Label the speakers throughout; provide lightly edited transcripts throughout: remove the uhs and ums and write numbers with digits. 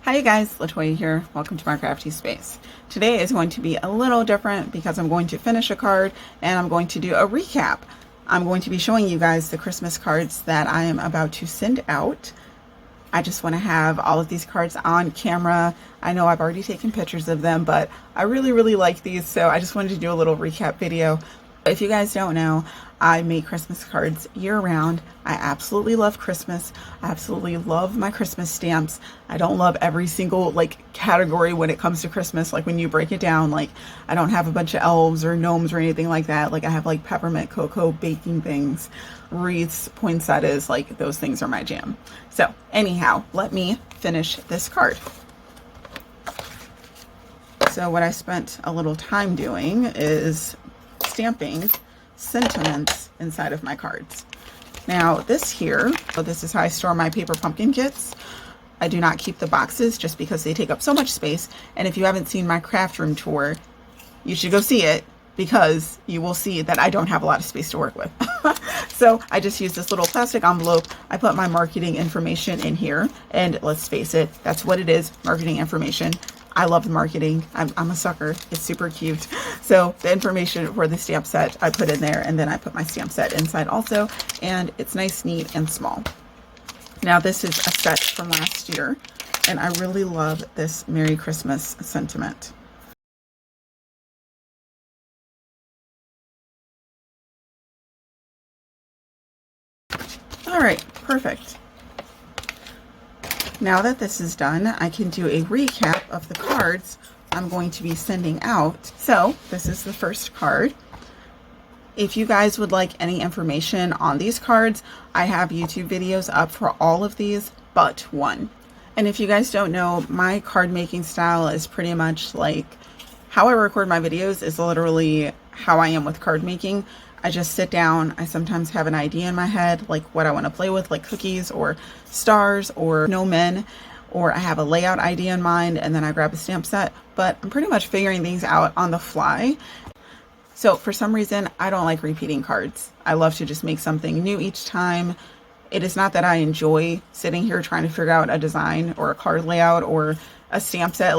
Speaker 1: Hi you guys, Latoya here. Welcome to my crafty space. Today is going to be a little different because I'm going to finish a card and I'm going to do a recap. I'm going to be showing you guys the Christmas cards that I am about to send out. I just want to have all of these cards on camera. I know I've already taken pictures of them, but I really like these, so I just wanted to do a little recap video. If you guys don't know, I make Christmas cards year-round. I absolutely love Christmas. I absolutely love my Christmas stamps. I don't love every single category when it comes to Christmas. Like when you break it down, I don't have a bunch of elves or gnomes or anything like that. I have peppermint, cocoa, baking things, wreaths, poinsettias. Those things are my jam. So anyhow, let me finish this card. So what I spent a little time doing is stamping sentiments inside of my cards. Now this here, this is how I store my paper pumpkin kits. I do not keep the boxes just because they take up so much space. And if you haven't seen my craft room tour, you should go see it because you will see that I don't have a lot of space to work with. So I just use this little plastic envelope. I put my marketing information in here, and let's face it, that's what it is, marketing information. I love the marketing. I'm a sucker. It's super cute. So the information for the stamp set I put in there, and then I put my stamp set inside also, and it's nice, neat, and small. Now this is a set from last year, and I really love this Merry Christmas sentiment. All right, perfect. Now that this is done, I can do a recap of the cards I'm going to be sending out. So this is the first card. If you guys would like any information on these cards, I have YouTube videos up for all of these but one. And if you guys don't know, my card making style is pretty much how I record my videos is literally how I am with card making. I just sit down. I sometimes have an idea in my head, what I want to play with, like cookies or stars or snowmen, or I have a layout idea in mind and then I grab a stamp set, but I'm pretty much figuring things out on the fly. So for some reason, I don't like repeating cards. I love to just make something new each time. It is not that I enjoy sitting here trying to figure out a design or a card layout or a stamp set.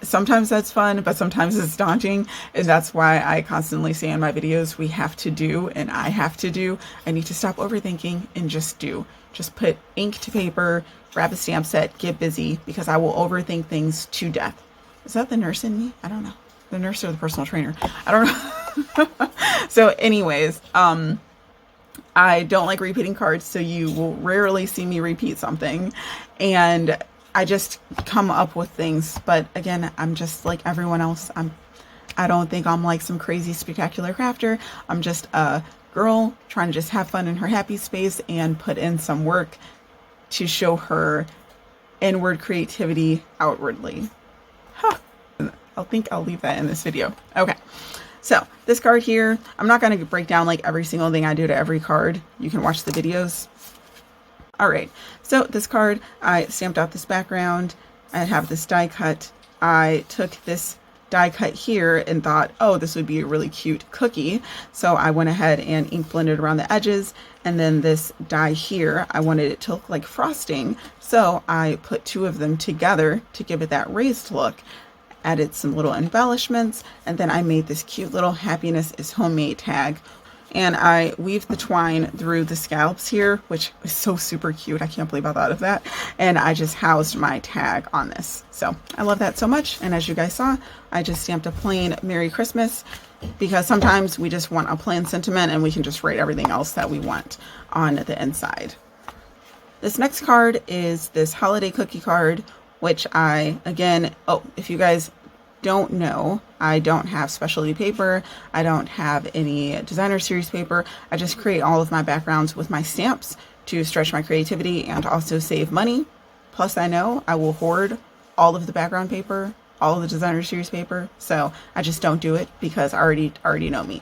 Speaker 1: Sometimes that's fun, but sometimes it's daunting. And that's why I constantly say in my videos, we have to do, and I have to do. I need to stop overthinking and just do. Just put ink to paper, grab a stamp set, get busy, because I will overthink things to death. Is that the nurse in me? I don't know. The nurse or the personal trainer? I don't know. So anyways, I don't like repeating cards, so you will rarely see me repeat something. And I just come up with things, but again, I'm just like everyone else. I don't think I'm some crazy spectacular crafter. I'm just a girl trying to just have fun in her happy space and put in some work to show her inward creativity outwardly. I think I'll leave that in this video. Okay. So this card here, I'm not going to break down every single thing I do to every card. You can watch the videos. All right, so this card, I stamped out this background. I have this die cut. I took this die cut here and thought, oh, this would be a really cute cookie. So I went ahead and ink blended around the edges. And then this die here, I wanted it to look like frosting. So I put two of them together to give it that raised look. Added some little embellishments, and then I made this cute little happiness is homemade tag. And I weaved the twine through the scallops here, which is so super cute. I can't believe I thought of that. And I just housed my tag on this. So I love that so much. And as you guys saw, I just stamped a plain Merry Christmas, because sometimes we just want a plain sentiment and we can just write everything else that we want on the inside. This next card is this holiday cookie card, which if you guys don't know, I don't have specialty paper. I don't have any designer series paper. I just create all of my backgrounds with my stamps to stretch my creativity and also save money. Plus, I know I will hoard all of the background paper, all of the designer series paper. So I just don't do it because I already know me.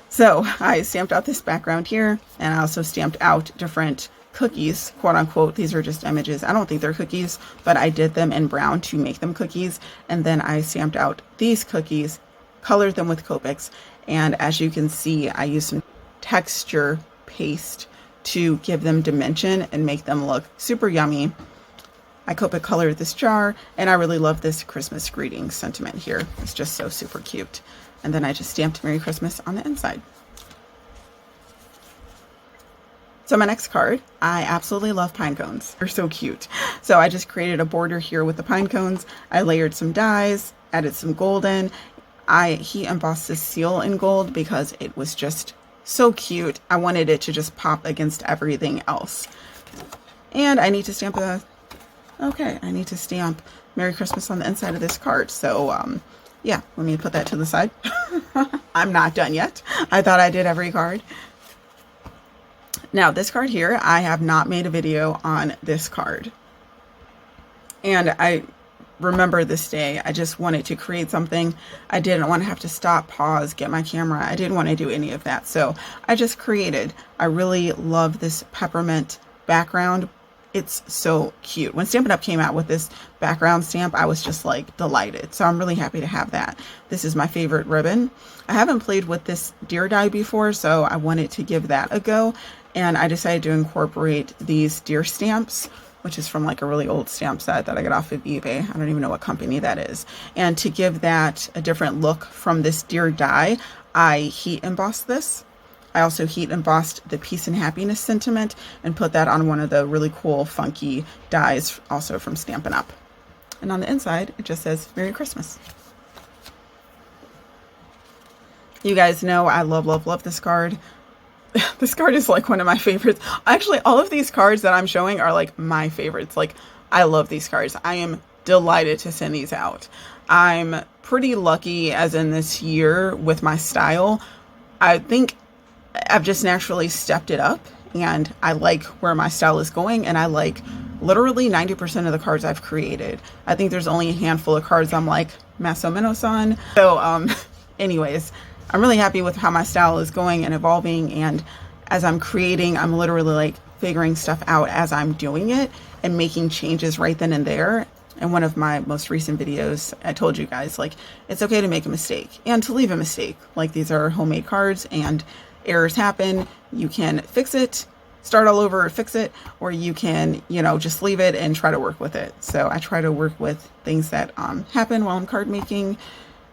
Speaker 1: So I stamped out this background here, and I also stamped out different cookies, quote unquote. These are just images. I don't think they're cookies, but I did them in brown to make them cookies. And then I stamped out these cookies, colored them with Copics. And as you can see, I used some texture paste to give them dimension and make them look super yummy. I Copic colored this jar, and I really love this Christmas greeting sentiment here. It's just so super cute. And then I just stamped Merry Christmas on the inside. So my next card, I absolutely love pine cones. They're so cute. So I just created a border here with the pine cones. I layered some dies, added some gold in. I heat embossed this seal in gold because it was just so cute. I wanted it to just pop against everything else. And I need to stamp I need to stamp Merry Christmas on the inside of this card. So yeah, let me put that to the side. I'm not done yet. I thought I did every card. Now this card here, I have not made a video on this card. And I remember this day, I just wanted to create something. I didn't want to have to stop, pause, get my camera. I didn't want to do any of that. So I just created. I really love this peppermint background. It's so cute. When Stampin' Up! Came out with this background stamp, I was just like delighted. So I'm really happy to have that. This is my favorite ribbon. I haven't played with this deer die before, so I wanted to give that a go. And I decided to incorporate these deer stamps, which is from like a really old stamp set that I got off of eBay. I don't even know what company that is. And to give that a different look from this deer die, I heat embossed this. I also heat embossed the peace and happiness sentiment and put that on one of the really cool funky dies also from Stampin' Up. And on the inside, it just says Merry Christmas. You guys know I love, love, love this card. This card is like one of my favorites. Actually, all of these cards that I'm showing are like my favorites. Like, I love these cards. I am delighted to send these out. I'm pretty lucky as in this year with my style. I think I've just naturally stepped it up and I like where my style is going, and I like literally 90% of the cards I've created. I think there's only a handful of cards I'm like, más o menos on. So anyways, I'm really happy with how my style is going and evolving, and as I'm creating, I'm literally like figuring stuff out as I'm doing it and making changes right then and there. In one of my most recent videos, I told you guys, like, it's okay to make a mistake and to leave a mistake. Like, these are homemade cards and errors happen. You can fix it, start all over, fix it, or you can, you know, just leave it and try to work with it. So I try to work with things that happen while I'm card making,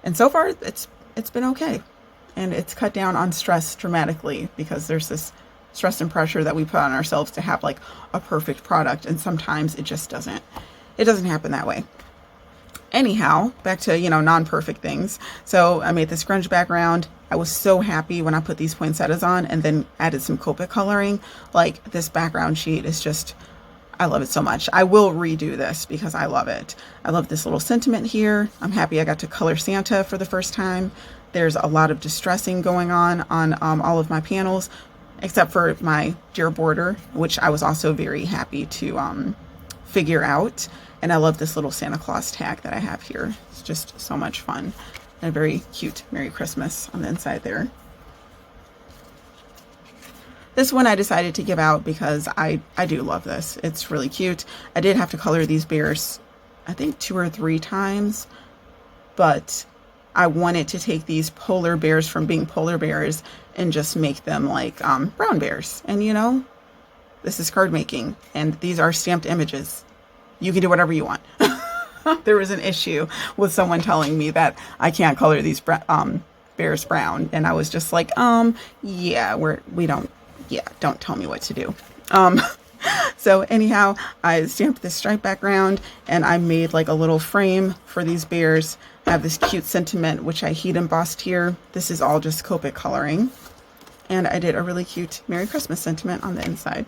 Speaker 1: and so far it's been okay. And it's cut down on stress dramatically because there's this stress and pressure that we put on ourselves to have like a perfect product. And sometimes it just doesn't happen that way. Anyhow, back to, you know, non-perfect things. So I made this grunge background. I was so happy when I put these poinsettias on and then added some Copic coloring. Like, this background sheet is just, I love it so much. I will redo this because I love it. I love this little sentiment here. I'm happy I got to color Santa for the first time. There's a lot of distressing going on all of my panels, except for my deer border, which I was also very happy to figure out. And I love this little Santa Claus tag that I have here. It's just so much fun. And a very cute Merry Christmas on the inside there. This one I decided to give out because I do love this. It's really cute. I did have to color these bears, I think 2 or 3 times, but I wanted to take these polar bears from being polar bears and just make them like brown bears. And you know, this is card making and these are stamped images. You can do whatever you want. There was an issue with someone telling me that I can't color these bears brown. And I was just like, yeah, don't tell me what to do. So anyhow, I stamped this stripe background and I made like a little frame for these bears. I have this cute sentiment, which I heat embossed here. This is all just Copic coloring. And I did a really cute Merry Christmas sentiment on the inside.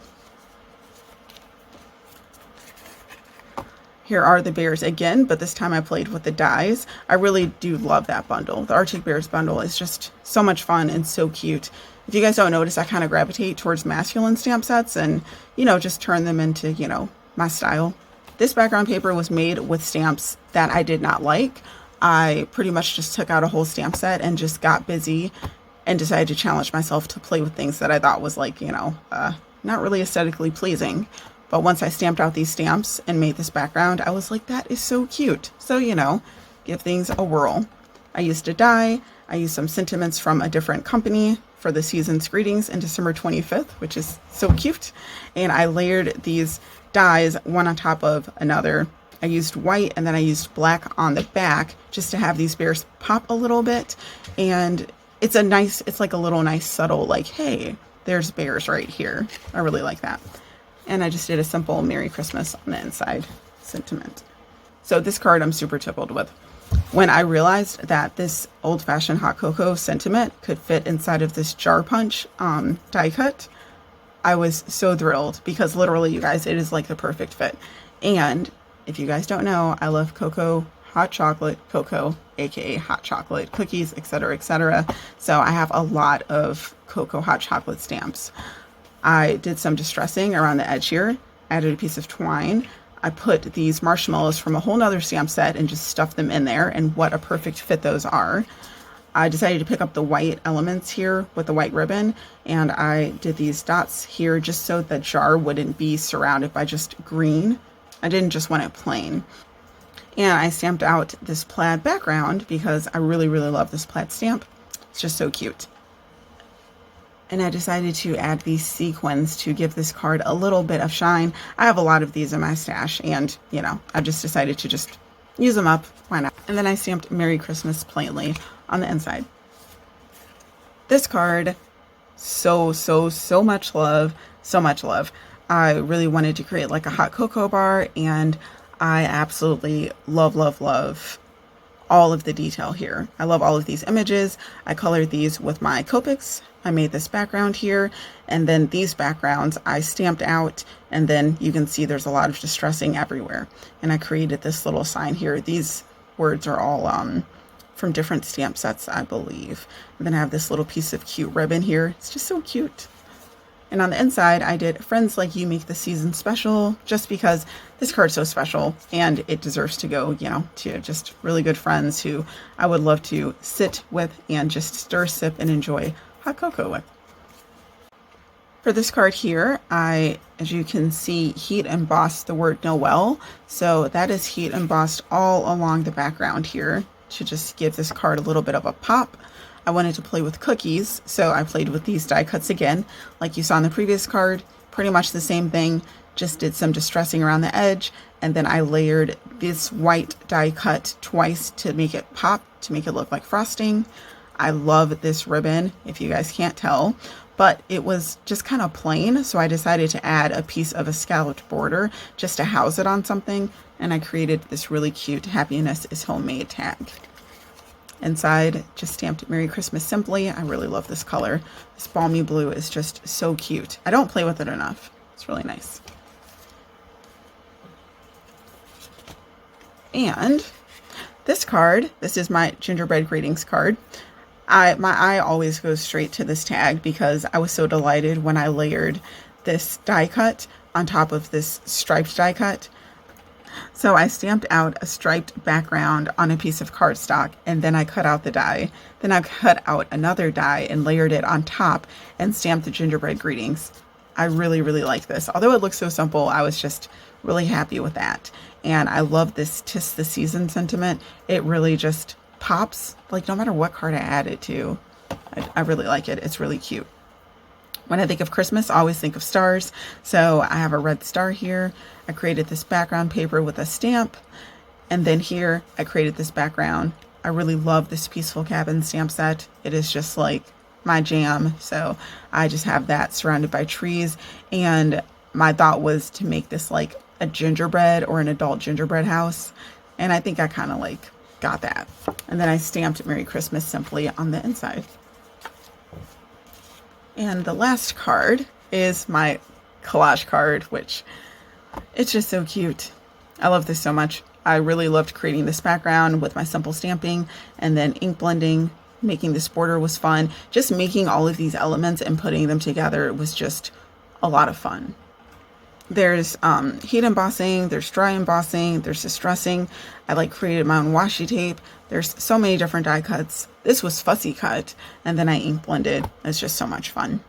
Speaker 1: Here are the bears again, but this time I played with the dies. I really do love that bundle. The Arctic Bears bundle is just so much fun and so cute. If you guys don't notice, I kind of gravitate towards masculine stamp sets and, you know, just turn them into, you know, my style. This background paper was made with stamps that I did not like. I pretty much just took out a whole stamp set and just got busy and decided to challenge myself to play with things that I thought was like, you know, not really aesthetically pleasing. But once I stamped out these stamps and made this background, I was like, that is so cute. So, you know, give things a whirl. I used a die. I used some sentiments from a different company for the season's greetings and December 25th, which is so cute. And I layered these dies one on top of another. I used white and then I used black on the back just to have these bears pop a little bit. And it's like a little nice subtle, like, hey, there's bears right here. I really like that. And I just did a simple Merry Christmas on the inside sentiment. So this card I'm super tickled with. When I realized that this old-fashioned hot cocoa sentiment could fit inside of this jar punch die cut, I was so thrilled because literally, you guys, it is like the perfect fit. And if you guys don't know, I love cocoa, hot chocolate, cocoa, aka hot chocolate, cookies, etc., etc. So I have a lot of cocoa hot chocolate stamps. I did some distressing around the edge here, added a piece of twine. I put these marshmallows from a whole nother stamp set and just stuffed them in there, and what a perfect fit those are. I decided to pick up the white elements here with the white ribbon, and I did these dots here just so the jar wouldn't be surrounded by just green. I didn't just want it plain. And I stamped out this plaid background because I really, really love this plaid stamp. It's just so cute. And I decided to add these sequins to give this card a little bit of shine. I have a lot of these in my stash, and, you know, I just decided to just use them up. Why not? And then I stamped Merry Christmas plainly on the inside. This card, so much love. So much love. I really wanted to create like a hot cocoa bar, and I absolutely love all of the detail here. I love all of these images. I colored these with my Copics. I made this background here, and then these backgrounds I stamped out, and then you can see there's a lot of distressing everywhere. And I created this little sign here. These words are all from different stamp sets, I believe. And then I have this little piece of cute ribbon here. It's just so cute. And on the inside, I did friends like you make the season special, just because this card's so special and it deserves to go, you know, to just really good friends who I would love to sit with and just stir, sip, and enjoy hot cocoa with. For this card here, I, as you can see, heat embossed the word Noel. So that is heat embossed all along the background here to just give this card a little bit of a pop. I wanted to play with cookies, so I played with these die cuts again, like you saw in the previous card. Pretty much the same thing, just did some distressing around the edge, and then I layered this white die cut twice to make it pop, to make it look like frosting. I love this ribbon, if you guys can't tell, but it was just kind of plain, so I decided to add a piece of a scalloped border just to house it on something, and I created this really cute Happiness is Homemade tag. Inside, just stamped Merry Christmas simply. I really love this color. This balmy blue is just so cute. I don't play with it enough. It's really nice. And this card, this is my Gingerbread greetings card. My eye always goes straight to this tag because I was so delighted when I layered this die cut on top of this striped die cut. So I stamped out a striped background on a piece of cardstock, and then I cut out the die. Then I cut out another die and layered it on top and stamped the Gingerbread greetings. I really like this. Although it looks so simple, I was just really happy with that. And I love this 'tis the season sentiment. It really just pops, like no matter what card I add it to. I really like it. It's really cute. When I think of Christmas, I always think of stars. So I have a red star here. I created this background paper with a stamp. And then here, I created this background. I really love this Peaceful Cabin stamp set. It is just like my jam. So I just have that surrounded by trees. And my thought was to make this like a gingerbread or an adult gingerbread house. And I think I kind of like got that. And then I stamped Merry Christmas simply on the inside. And the last card is my collage card, which it's just so cute. I love this so much. I really loved creating this background with my simple stamping, and then ink blending. Making this border was fun. Just making all of these elements and putting them together was just a lot of fun. There's heat embossing, there's dry embossing, there's distressing. I like created my own washi tape. There's so many different die cuts. This was fussy cut, and then I ink blended. It's just so much fun.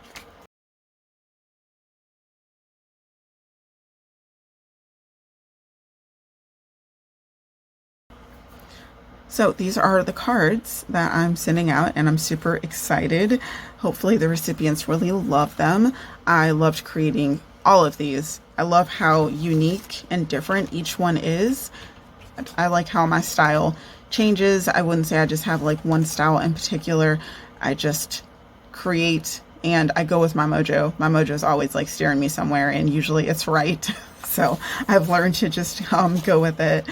Speaker 1: So these are the cards that I'm sending out, and I'm super excited. Hopefully the recipients really love them. I loved creating all of these. I love how unique and different each one is. I like how my style changes. I wouldn't say I just have like one style in particular. I just create and I go with my mojo. My mojo is always like steering me somewhere, and usually it's right. So I've learned to just go with it.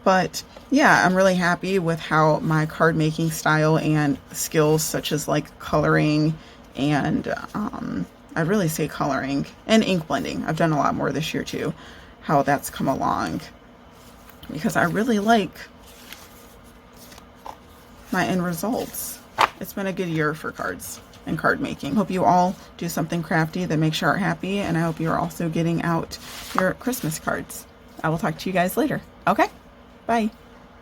Speaker 1: But yeah, I'm really happy with how my card making style and skills such as like coloring and I'd really say coloring and ink blending. I've done a lot more this year too, how that's come along, because I really like my end results. It's been a good year for cards and card making. Hope you all do something crafty that makes your heart happy, and I hope you're also getting out your Christmas cards. I will talk to you guys later. Okay, bye.